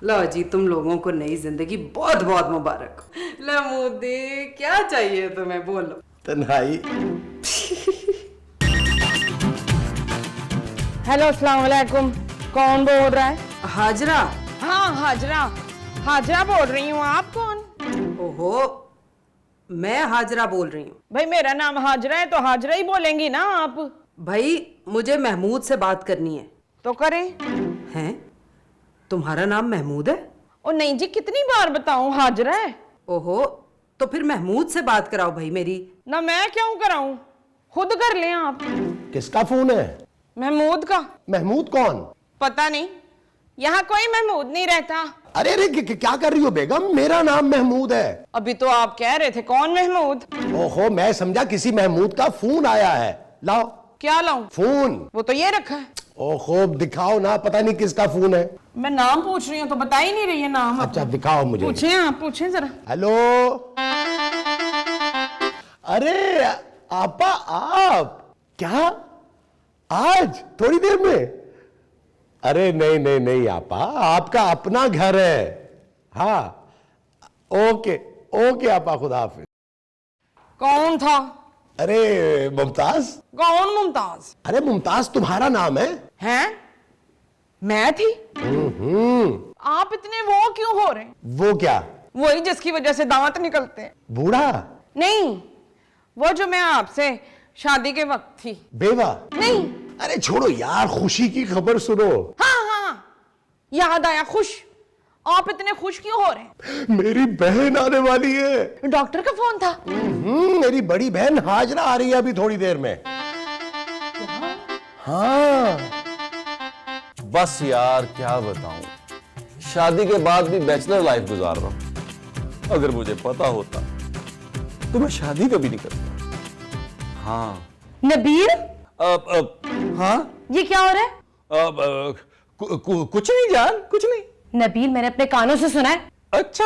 लो जी, तुम लोगों को नई जिंदगी बहुत बहुत मुबारक। लो मोदी, क्या चाहिए तुम्हें, बोलो। तन्हाई। हेलो, अस्सलाम वालेकुम। कौन बोल रहा है? हाजरा। हाँ, हाजरा। हाजरा बोल रही हूँ। आप कौन? ओहो, मैं हाजरा बोल रही हूँ। भाई मेरा नाम हाजरा है तो हाजरा ही बोलेंगी ना आप। भाई मुझे महमूद से बात करनी है। तो करें। हैं? तुम्हारा नाम महमूद है? ओ नहीं जी, कितनी बार बताऊं, हाजरा है। ओहो, तो फिर महमूद से बात कराओ भाई मेरी। ना मैं क्यों कराऊं, खुद कर लें आप। किसका फोन है? महमूद का। महमूद कौन? पता नहीं, यहाँ कोई महमूद नहीं रहता। अरे अरे क्या कर रही हो बेगम? मेरा नाम महमूद है। अभी तो आप कह रहे थे कौन महमूद। ओहो, मैं समझा किसी महमूद का फोन आया है। लाओ। क्या लाऊं? फोन। वो तो ये रखा है। ओहो, दिखाओ ना, पता नहीं किसका फोन है। मैं नाम पूछ रही हूँ तो बता ही नहीं रही है नाम। अच्छा दिखाओ मुझे। पूछें आप, पूछें जरा। हेलो। अरे आपा, आप क्या आज थोड़ी देर में? अरे नहीं नहीं नहीं आपा, आपका अपना घर है। हाँ ओके ओके आपा, खुदा हाफिज। कौन था? अरे मुमताज। कौन मुमताज? अरे मुमताज तुम्हारा नाम है? हैं? मैं थी? आप इतने वो क्यों हो रहे? वो क्या? वही जिसकी वजह से दांत निकलते हैं। बूढ़ा? नहीं, वो जो मैं आपसे शादी के वक्त थी। बेवा? नहीं। अरे छोड़ो यार, खुशी की खबर सुनो। हाँ हाँ, याद आया, खुश। आप इतने खुश क्यों हो रहे? मेरी बहन आने वाली है। डॉक्टर का फोन था? मेरी बड़ी बहन हाजरा आ रही है अभी थोड़ी देर में। हाँ। बस यार क्या बताऊं, शादी के बाद भी बैचलर लाइफ गुजार रहा हूं। अगर मुझे पता होता तो मैं शादी कभी नहीं करता। हाँ। नबील? हाँ, ये क्या हो रहा है? कुछ नहीं जान, कुछ नहीं। नबील, मैंने अपने कानों से सुना है। अच्छा।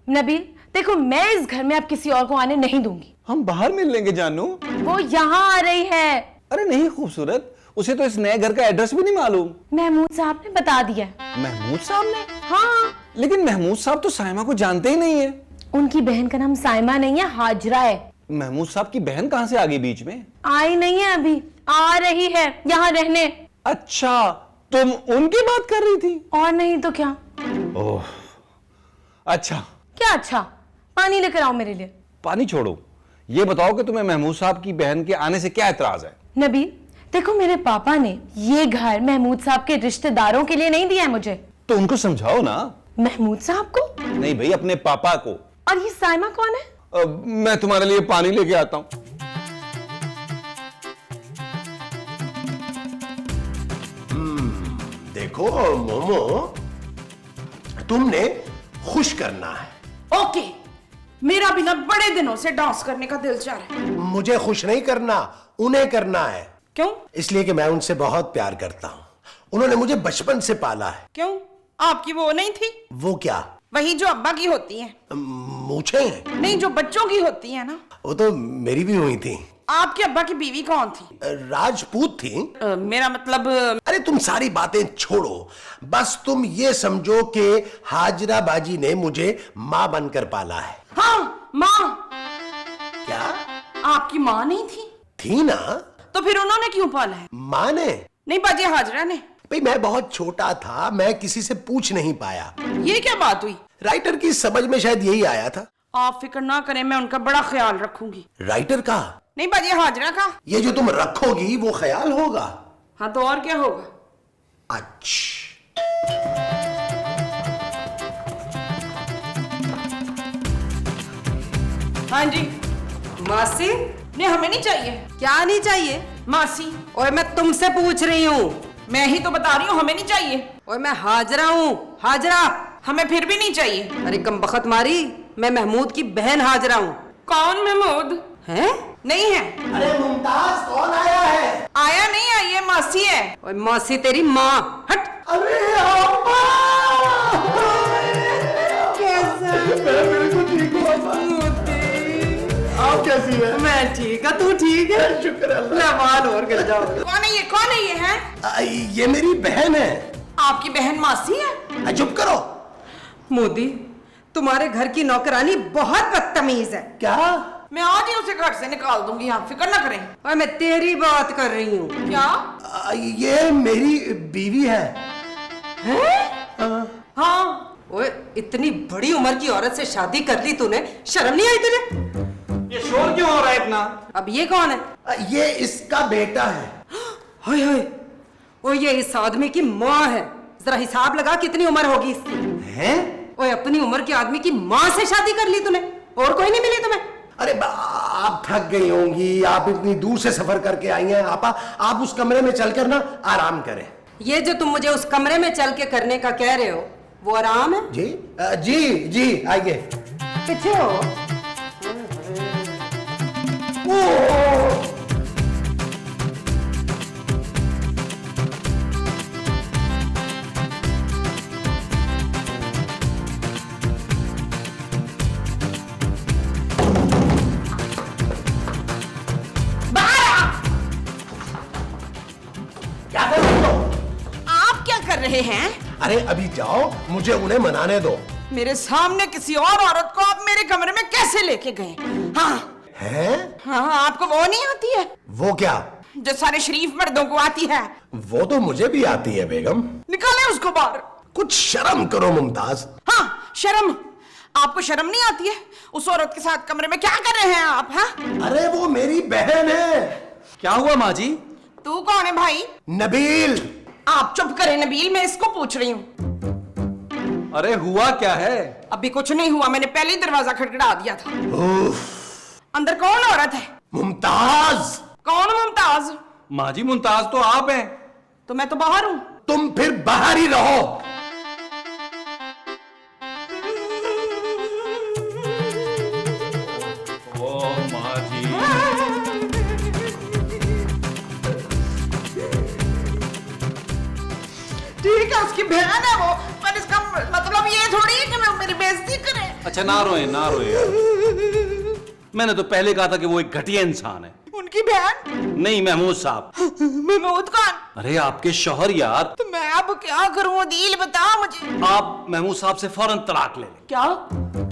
नबील देखो, मैं इस घर में अब किसी और को आने नहीं दूंगी। हम बाहर मिल लेंगे जानू। वो यहाँ आ रही है। अरे नहीं खूबसूरत, उसे तो इस नए घर का एड्रेस भी नहीं मालूम। महमूद साहब ने बता दिया। महमूद साहब ने? हाँ। लेकिन महमूद साहब तो साइमा को जानते ही नहीं है। उनकी बहन का नाम साइमा नहीं है, हाजरा है। महमूद साहब की बहन कहां से आ गई बीच में? आई नहीं है अभी, आ रही है यहाँ रहने। अच्छा, तुम उनकी बात कर रही थी? और नहीं तो क्या। ओह, अच्छा। क्या अच्छा? पानी लेकर आओ मेरे लिए। पानी छोड़ो, ये बताओ कि तुम्हें महमूद साहब की बहन के आने से क्या एतराज है? नबील देखो, मेरे पापा ने ये घर महमूद साहब के रिश्तेदारों के लिए नहीं दिया है मुझे। तो उनको समझाओ ना। महमूद साहब को? नहीं भाई, अपने पापा को। और ये साइमा कौन है? मैं तुम्हारे लिए पानी लेके आता हूं। देखो मोमो, तुमने खुश करना है। ओके, मेरा भी ना बड़े दिनों से डांस करने का दिल चाह रहा है। मुझे खुश नहीं करना, उन्हें करना है। क्यों? इसलिए कि मैं उनसे बहुत प्यार करता हूं। उन्होंने मुझे बचपन से पाला है। क्यों? आपकी वो नहीं थी? वो क्या? वही जो अब्बा की होती है। मूछें हैं? नहीं, जो बच्चों की होती है ना। वो तो मेरी भी हुई थी। आपके अब्बा की बीवी कौन थी? राजपूत थी। मेरा मतलब। अरे तुम सारी बातें छोड़ो, बस तुम ये समझो कि हाजरा बाजी ने मुझे माँ बनकर पाला है। हाँ, माँ। क्या? आपकी माँ नहीं थी? थी ना। तो फिर उन्होंने क्यों पाला है? माँ ने? नहीं, बाजी हाजरा ने। भाई मैं बहुत छोटा था, मैं किसी से पूछ नहीं पाया। ये क्या बात हुई? राइटर की समझ में शायद यही आया था। आप फिक्र ना करें, मैं उनका बड़ा ख्याल रखूंगी। राइटर का? नहीं बाजी हाजरा का। ये जो तुम रखोगी वो ख्याल होगा। हाँ तो और क्या होगा? अच्छा। हाँ जी। मासी? नहीं, हमें नहीं चाहिए। क्या नहीं चाहिए? मासी। ओए मैं तुमसे पूछ रही हूँ। मैं ही तो बता रही हूँ, हमें नहीं चाहिए। ओए मैं हाजरा हूँ, हाजरा। हमें फिर भी नहीं चाहिए। अरे कम बखत मारी, मैं महमूद की बहन हाजरा हूँ। कौन महमूद? हैं? नहीं है। अरे मुमताज, कौन आया है? आया नहीं है, ये मासी है। ओए मौसी तेरी माँ, हट। अरे अम्मा! कैसा? मैं बिल्कुल ठीक हूँ अम्मा। आप कैसी है? मैं ठीक है, तू ठीक है? शुक्र अल्लाह। लवाल और गिर जाओ। कौन है ये? कौन है ये? है ये मेरी बहन है। आपकी बहन मासी है? चुप करो। मोदी, तुम्हारे घर की नौकरानी बहुत बदतमीज है। क्या? मैं आज ही उसे घर से निकाल दूंगी, आप फिक्र ना करें। और मैं तेरी बात कर रही हूँ। क्या? ये मेरी बीवी है। हाँ। ओए, इतनी बड़ी उम्र की औरत से शादी कर ली तूने, शर्म नहीं आई तुझे? ये शोर क्यों हो रहा है इतना? अब ये कौन है? ये इसका बेटा है। हाय हाय, ओ ये इस आदमी की माँ है। जरा हिसाब लगा कितनी उम्र होगी इसकी। हैं? ओए, अपनी उम्र के आदमी की माँ से शादी कर ली तूने, और कोई नहीं मिली तुम्हें? अरे आप थक गई होंगी, आप इतनी दूर से सफर करके आई हैं। आप उस कमरे में चलकर ना आराम करें। ये जो तुम मुझे उस कमरे में चल के करने का कह रहे हो, वो आराम है? जी जी जी, आइए। पीछे हो। क्या कर रही हो? आप क्या कर रहे हैं? अरे अभी जाओ, मुझे उन्हें मनाने दो। मेरे सामने किसी और औरत को आप मेरे कमरे में कैसे लेके गए? हाँ हैं? हाँ, आपको वो नहीं आती है वो क्या? जो सारे शरीफ मर्दों को आती है? वो तो मुझे भी आती है बेगम। निकाले उसको बाहर। कुछ शर्म करो मुमताज। हाँ, शर्म। आपको शर्म नहीं आती है? उस औरत के साथ कमरे में क्या कर रहे हैं आप? हाँ, अरे वो मेरी बहन है। क्या हुआ माँ जी? तू कौन है भाई? नबील। आप चुप करें नबील, मैं इसको पूछ रही हूँ। अरे हुआ क्या है? अभी कुछ नहीं हुआ, मैंने पहले ही दरवाजा खटखटा दिया था। अंदर कौन औरत है? मुमताज। कौन मुमताज? माँ जी, मुमताज तो आप हैं। तो मैं तो बाहर हूँ। तुम फिर बाहर ही रहो। ओ माँ जी। ठीक है, उसकी बहन है वो, पर इसका मतलब ये थोड़ी है कि मैं मेरी बेइज्जती करे। अच्छा ना रोए ना रोए। मैंने तो पहले कहा था कि वो एक घटिया इंसान है। उनकी बहन? नहीं, महमूद साहब। महमूद कौन? अरे आपके शौहर यार। तो मैं अब क्या करूं? दिल बता मुझे। आप महमूद साहब से फौरन तलाक ले लें। क्या?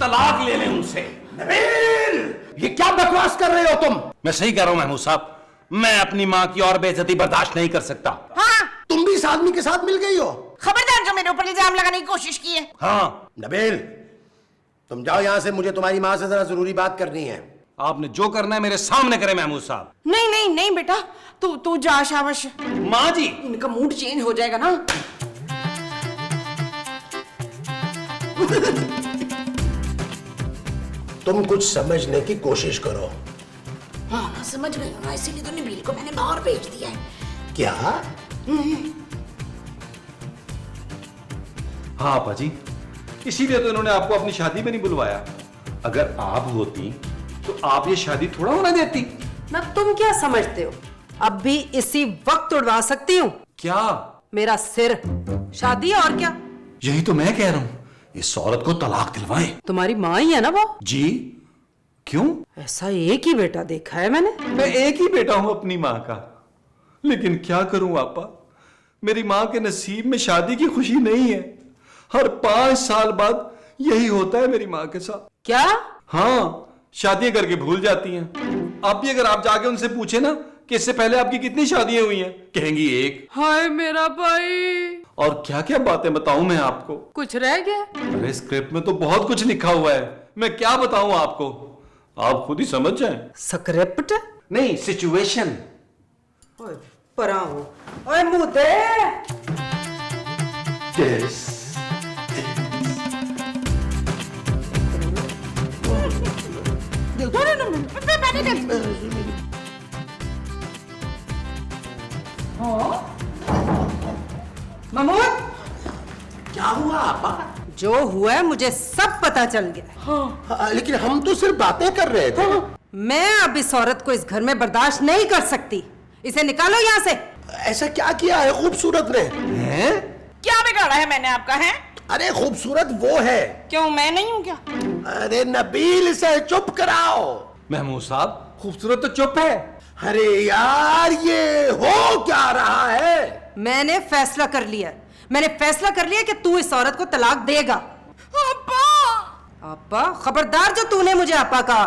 तलाक ले लें उनसे। नबील, ये क्या बकवास कर रहे हो तुम? मैं सही कह रहा हूं महमूद साहब, मैं अपनी माँ की और बेइज्जती बर्दाश्त नहीं कर सकता। हाँ, तुम भी इस आदमी के साथ मिल गई हो? खबरदार जो मेरे ऊपर इल्जाम लगाने की कोशिश की है। हाँ, नबील, तुम जाओ यहां से, मुझे तुम्हारी माँ से जरा जरूरी बात करनी है। आपने जो करना है मेरे सामने करें महमूद साहब। नहीं नहीं नहीं बेटा, तू जा, शाबाश। माँ जी। इनका मूड चेंज हो जाएगा ना। तुम कुछ समझने की कोशिश करो। हाँ, समझ गई ना, इसीलिए तो नबील को मैंने बाहर भेज दिया है। क्या? हाँ आपा जी, इसीलिए तो इन्होंने आपको अपनी शादी में नहीं बुलवाया। अगर आप होती तो आप ये शादी थोड़ा होने देती। ना तुम क्या समझते हो, अब भी इसी वक्त उड़वा सकती हूँ क्या? मेरा सिर। शादी और क्या? यही तो मैं कह रहा हूं, इस औरत को तलाक दिलवाएं। तुम्हारी माँ ही है ना वो? जी। क्यों? ऐसा एक ही बेटा देखा है मैंने। मैं एक ही बेटा हूं अपनी माँ का, लेकिन क्या करूं आपा, मेरी माँ के नसीब में शादी की खुशी नहीं है। हर 5 साल बाद यही होता है मेरी माँ के साथ। क्या? हाँ, शादियां करके भूल जाती हैं। आप भी अगर आप जाके उनसे पूछे ना कि इससे पहले आपकी कितनी शादियां हुई हैं, कहेंगी एक। हाय मेरा भाई, और क्या क्या बातें बताऊं मैं आपको। कुछ रह गया? अरे स्क्रिप्ट में तो बहुत कुछ लिखा हुआ है, मैं क्या बताऊं आपको, आप खुद ही समझ जाएं। स्क्रिप्ट नहीं, सिचुएशन। ओए परा हो, ओए मुंह दे। यस। महमूद, क्या हुआ आपा? जो हुआ है मुझे सब पता चल गया। हाँ, लेकिन हम तो सिर्फ बातें कर रहे थे। मैं अब इस औरत को इस घर में बर्दाश्त नहीं कर सकती। इसे निकालो यहाँ से। ऐसा क्या किया है खूबसूरत ने? हैं? क्या बिगाड़ा है मैंने आपका? है अरे खूबसूरत वो है। क्यों, मैं नहीं हूँ क्या? अरे नबील, इसे चुप कराओ। महमूद साहब, खूबसूरत तो चुप है। अरे यार, ये हो क्या रहा है? मैंने फैसला कर लिया कि तू इस औरत को तलाक देगा। आप आपा खबरदार जो तूने मुझे आपा कहा।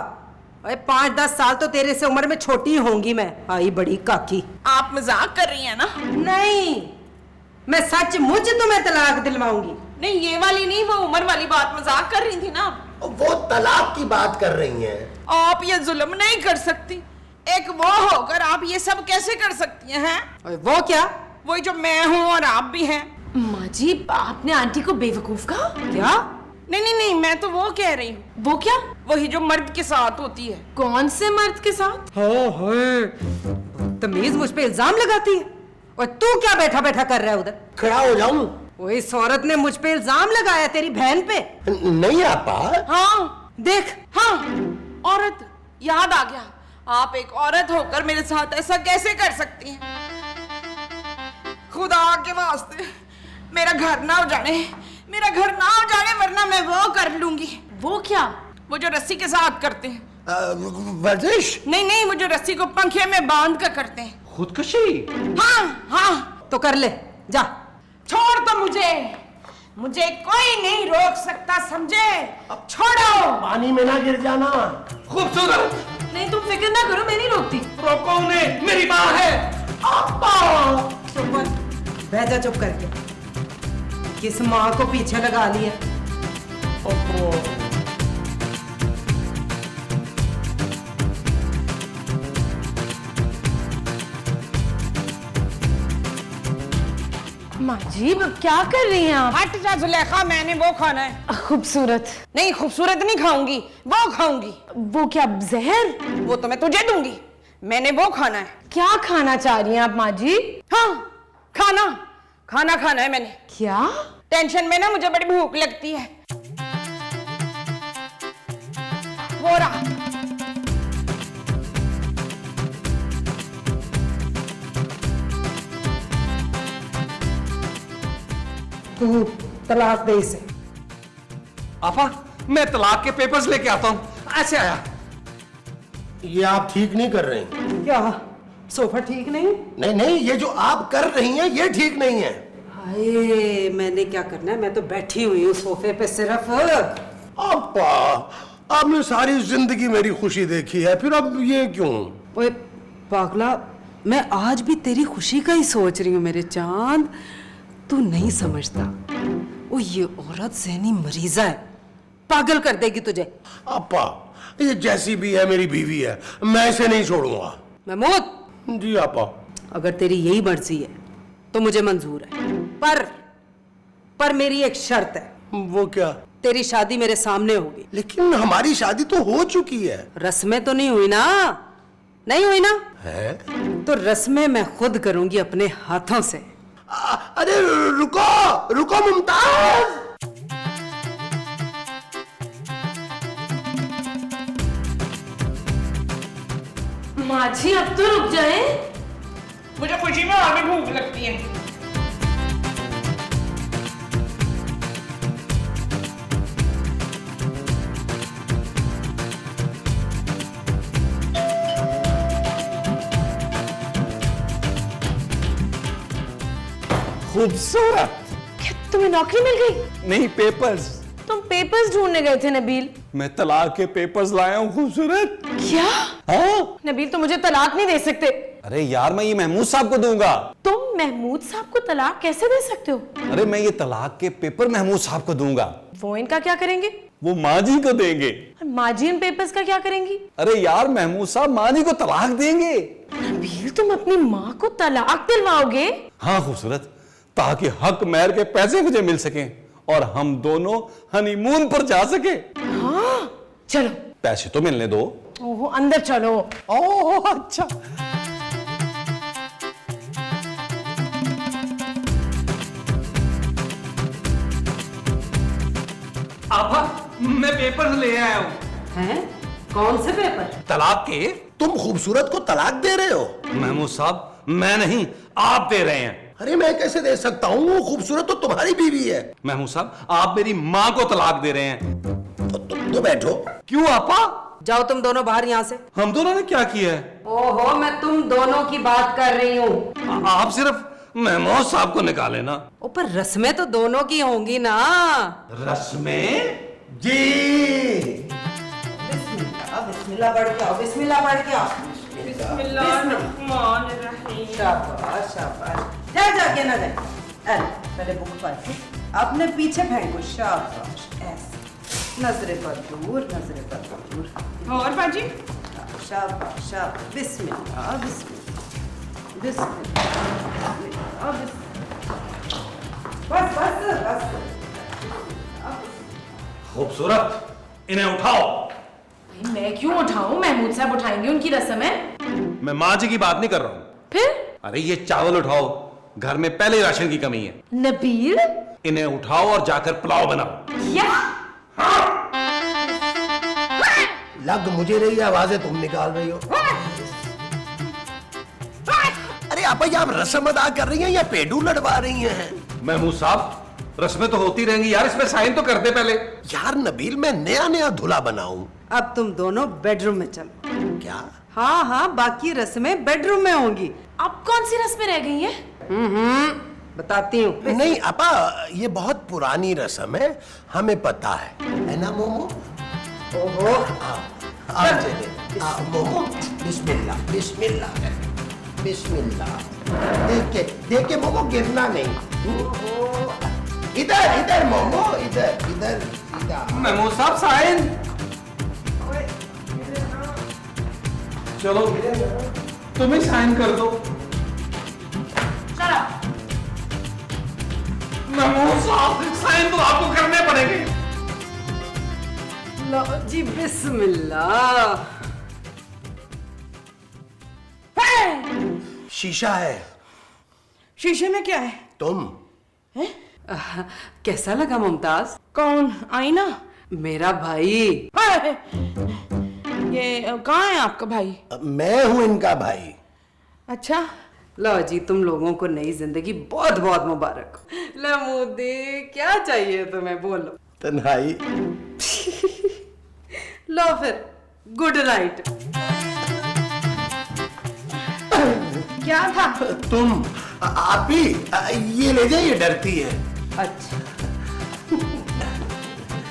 अरे 5-10 साल तो तेरे से उम्र में छोटी होंगी मैं। आई बड़ी काकी। आप मजाक कर रही हैं ना? नहीं, मैं सचमुच तुम्हें तलाक दिलवाऊंगी। नहीं, ये वाली नहीं, वो उम्र वाली बात मजाक कर रही थी ना। वो तलाक की बात कर रही हैं। आप ये जुल्म नहीं कर सकती। एक वो होकर आप ये सब कैसे कर सकती हैं? अरे वो क्या? वही जो मैं हूँ और आप भी हैं। माँ जी, आपने आंटी को बेवकूफ कहा? क्या? नहीं नहीं नहीं, मैं तो वो कह रही हूँ, वो क्या? वही जो मर्द के साथ होती है। कौन से मर्द के साथ? तमीज मुझ पे इल्जाम लगाती है। और तू क्या बैठा बैठा कर रहा है उधर? खड़ा हो जाऊं? वो इस औरत ने मुझ पे इल्जाम लगाया तेरी बहन पे। नहीं आपा। हाँ देख, हाँ, औरत याद आ गया। आप एक औरत होकर मेरे साथ ऐसा कैसे कर सकती हैं? खुदा के वास्ते मेरा घर ना उजाड़े, मेरा घर ना उजाड़े, वरना मैं वो कर लूंगी। वो क्या? वो जो रस्सी के साथ करते हैं। वर्जिश? नहीं नहीं, वो जो रस्सी को पंखे में बांध कर करते हैं। खुदकुशी? हाँ हाँ। तो कर ले, जा। छोड़ दो मुझे कोई नहीं रोक सकता, समझे? अब छोड़ो। पानी में ना गिर जाना। खूबसूरत, नहीं, तुम फिक्र ना करो, मैं नहीं रोकती। रोको उन्हें, मेरी माँ है। चुप कर, बह जा चुप करके। किस माँ को पीछे लगा लिया? माँ जी, क्या कर रही हैं आप? हट जा जुलेखा, मैंने वो खाना है। खूबसूरत? नहीं, खूबसूरत नहीं खाऊंगी, वो खाऊंगी। वो क्या, जहर? वो तो मैं तुझे दूंगी, मैंने वो खाना है। क्या खाना चाह रही हैं आप माँ जी? हाँ, खाना खाना है मैंने। क्या? टेंशन में ना मुझे बड़ी भूख लगती है। वो रहा। तू तलाक दे इसे। आपा, मैं तलाक के पेपर्स लेके आता हूँ। ऐसे आया। ये आप ठीक नहीं कर रही। क्या सोफा ठीक नहीं? नहीं नहीं, ये जो आप कर रही हैं ये ठीक नहीं है। हाय, मैंने क्या करना है? मैं तो बैठी हुई हूँ सोफे पे सिर्फ। आपा, आपने सारी जिंदगी मेरी खुशी देखी है, फिर अब ये क्यों? ओए पागला, मैं आज भी तेरी खुशी का ही सोच रही हूँ मेरे चांद। तू नहीं समझता, ओ ये औरत ज़हनी मरीजा है, पागल कर देगी तुझे। आपा, ये जैसी भी है मेरी बीवी है, मैं इसे नहीं छोड़ूंगा। महमूद, जी आपा। अगर तेरी यही मर्जी है तो मुझे मंजूर है, पर मेरी एक शर्त है। वो क्या? तेरी शादी मेरे सामने होगी। लेकिन हमारी शादी तो हो चुकी है। रस्में तो नहीं हुई ना? नहीं हुई ना? है? तो रस्में मैं खुद करूंगी अपने हाथों से। अरे रुको रुको मुमताज। माँ जी, अब तो रुक जाए। मुझे खुशी में और भी भूख लगती है। खूबसूरत। क्या तुम्हें नौकरी मिल गई? नहीं, पेपर्स। तुम पेपर्स ढूंढने गए थे नबील। मैं तलाक के पेपर्स लाया हूँ खूबसूरत। क्या? हाँ? नबील, तो मुझे तलाक नहीं दे सकते। अरे यार, मैं ये महमूद साहब को दूंगा। तुम महमूद साहब को तलाक कैसे दे सकते हो? अरे मैं ये तलाक के पेपर महमूद साहब को दूंगा। वो इनका क्या करेंगे? वो माँ जी को देंगे। और माँ जी इन पेपर्स का क्या करेंगी? अरे यार, महमूद साहब माँ जी को तलाक देंगे। नबील, तुम अपनी माँ को तलाक दिलवाओगे? हाँ खूबसूरत, ताकि हक महर के पैसे मुझे मिल सकें और हम दोनों हनीमून पर जा सके। हाँ, चलो। पैसे तो मिलने दो। ओहो, अंदर चलो। ओह अच्छा। आपा, मैं पेपर ले आया हूँ। हैं? कौन से पेपर? तलाक के। तुम खूबसूरत को तलाक दे रहे हो? महमूद साहब, मैं नहीं, आप दे रहे हैं। अरे मैं कैसे दे सकता हूँ? वो खूबसूरत तो तुम्हारी बीवी है। महमूद साहब, आप मेरी माँ को तलाक दे रहे हैं। तो तुम तो बैठो। क्यों आपा? जाओ तुम दोनों बाहर यहाँ से। हम दोनों ने क्या किया है? ओहो, मैं तुम दोनों की बात कर रही हूँ। आप सिर्फ महमूद साहब को निकाले ना। पर रस्में तो दोनों की होंगी ना। रस्में? जी। बिस्मिल्लाह पढ़ के आओ, बिस्मिल्लाह पढ़ के आओ। बिस्मिल्लाहिर्रहमानिर्रहीम। शाबाश शाबाश। जा जाके ना जाए। अरे पहले बुक पढ़ के अपने पीछे फेंको। शाबाश ऐसे। नजरे पर दूर, नजरे पर दूर। और बाजी? शाबाश शाबाश। बिस्मिल्लाह बिस्मिल्लाह बिस्मिल्लाह बिस्मिल्लाह। बस बस बस। खूबसूरत, इन्हें उठाओ। मैं क्यों उठाऊं? महमूद साहब उठाएंगे, उनकी रस्म है। मैं माँ जी की बात नहीं कर रहा हूं। फिर? अरे ये चावल उठाओ, घर में पहले ही राशन की कमी है। नबील? इन्हें उठाओ और जाकर पुलाव बनाओ। क्या? लग मुझे रही है आवाजें तुम निकाल रही हो। अरे आपा ये आप रस्म अदा कर रही हैं या पेडू लड़वा रही हैं? महमूद साहब, रस्में तो होती रहेंगी यार, इसमें साइन तो कर दे पहले। यार नबील, मैं नया नया दूल्हा बनाऊं। अब तुम दोनों बेडरूम में चलो। क्या? हाँ हाँ, बाकी रस्में बेडरूम में होंगी। अब कौन सी रस्में रह गई हैं? बताती हूँ। नहीं आपा, ये बहुत पुरानी रस्म है, हमें पता है ना मोमो? ओहो, मोमो, बिस्मिल्लाह बिस्मिल्लाह बिस्मिल्लाह। देख के मोमो गिरना नहीं। इधर इधर मोमो, इधर इधर इधर। महमूद साहब साइन। चलो तुम ही साइन कर दो। महमूद साहब, साइन तो आपको करने पड़ेंगे। लो जी बिस्मिल्लाह। शीशा है। शीशे में क्या है? तुम। कैसा लगा मुमताज? कौन? आईना? मेरा भाई। ये कहाँ है आपका भाई? मैं हूं इनका भाई। अच्छा। लो जी, तुम लोगों को नई जिंदगी बहुत बहुत मुबारक हो। लो मोदी, क्या चाहिए तुम्हें, बोलो। तन्हाई। लो फिर, गुड नाइट। क्या था? तुम आप ही ये ले जाइए, डरती है। अच्छा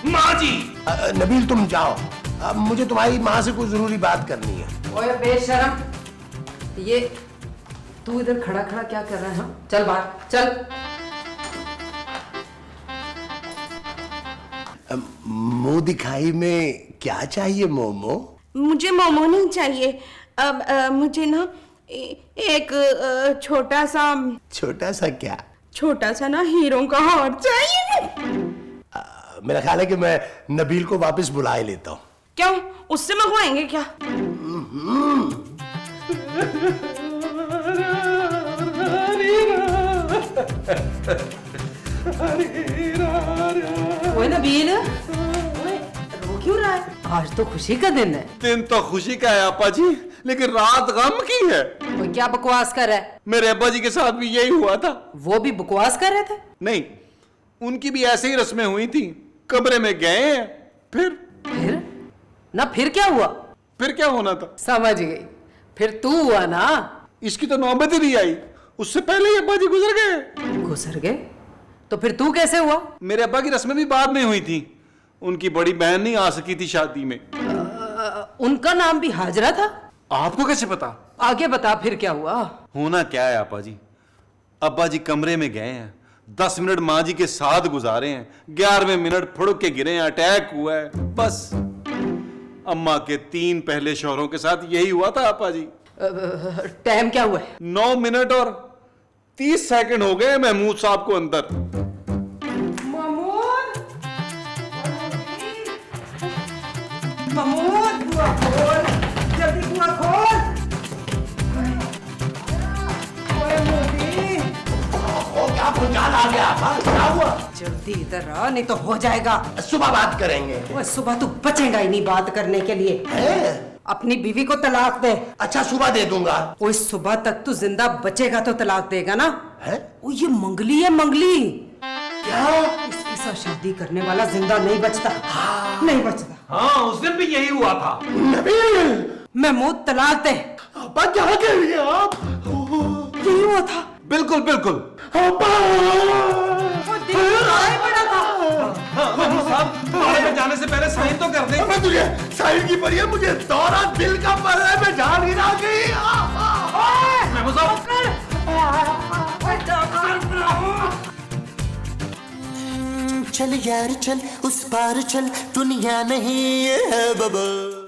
माँ जी। नबील तुम जाओ, मुझे तुम्हारी माँ से कुछ जरूरी बात करनी है। ओए बेशरम, ये तू इधर खड़ा खड़ा क्या कर रहा है? हाँ? चल बाहर चल। मुंह दिखाई में क्या चाहिए मोमो? मुझे मोमो नहीं चाहिए। अब मुझे ना एक छोटा सा क्या? छोटा सा ना हीरो का हार चाहिए। मेरा ख्याल है कि मैं नबील को वापस बुला ही लेता हूँ। क्यों? उससे मंगवाएंगे क्या? ओए नबील, ओए रो क्यों रहा है? आज तो खुशी का दिन है। दिन तो खुशी का है आपा जी, लेकिन रात गम की है। ओए क्या बकवास कर रहा है? मेरे अब्बा जी के साथ भी यही हुआ था। वो भी बकवास कर रहे थे? नहीं, उनकी भी ऐसे ही रस्में हुई थी। कमरे में गए हैं, फिर ना, फिर क्या हुआ? फिर क्या होना था? समझ गई, फिर तू हुआ ना। इसकी तो नौबत ही नहीं आई, उससे पहले ही अब्बा जी गुजर गए। गुजर गए? तो फिर तू कैसे हुआ? मेरे अब्बा की रस्में भी बाद में हुई थी। उनकी बड़ी बहन नहीं आ सकी थी शादी में। उनका नाम भी हाजरा था? आपको कैसे पता? आगे बता, फिर क्या हुआ? होना क्या है आपा जी, अब्बा जी कमरे में गए हैं, 10 मिनट माँ जी के साथ गुजारे हैं, 11वें मिनट फुड़क के गिरे हैं, अटैक हुआ है। बस अम्मा के 3 पहले शौहरों के साथ यही हुआ था आपा जी। टाइम क्या हुआ है? 9 मिनट और 30 सेकंड हो गए महमूद साहब को अंदर। महमूद, बुआ खोल, जल्दी बुआ खोल। ओए मोदी, क्या भूचाल आ गया? क्या हुआ? जल्दी इधर आ, नहीं तो हो जाएगा। सुबह बात करेंगे। ओए सुबह तू बचेगा ही नहीं बात करने के लिए। है? अपनी बीवी को तलाक दे। अच्छा सुबह दे दूंगा। ओए सुबह तक तू जिंदा बचेगा तो तलाक देगा ना? है? ओ ये मंगली है, मंगली। क्या? इसके साथ शादी करने वाला जिंदा नहीं बचता। नहीं बचता। हाँ, उस दिन भी यही हुआ था। नबील, महमूद तलाक दे। अब्बा क्या कह रही है आप? यही हुआ था। बिल्कुल बिल्कुल। अब्बा! वो दिन बड़ा था। साहब बारे में जाने से पहले साइन तो कर दे। मैं तुझे साइड की पड़ी है, मुझे दौरा दिल का पड़ रहा है, मैं जान ही ना गई। मेमो साहब चल यार चल, उस पार चल, दुनिया नहीं है बबल।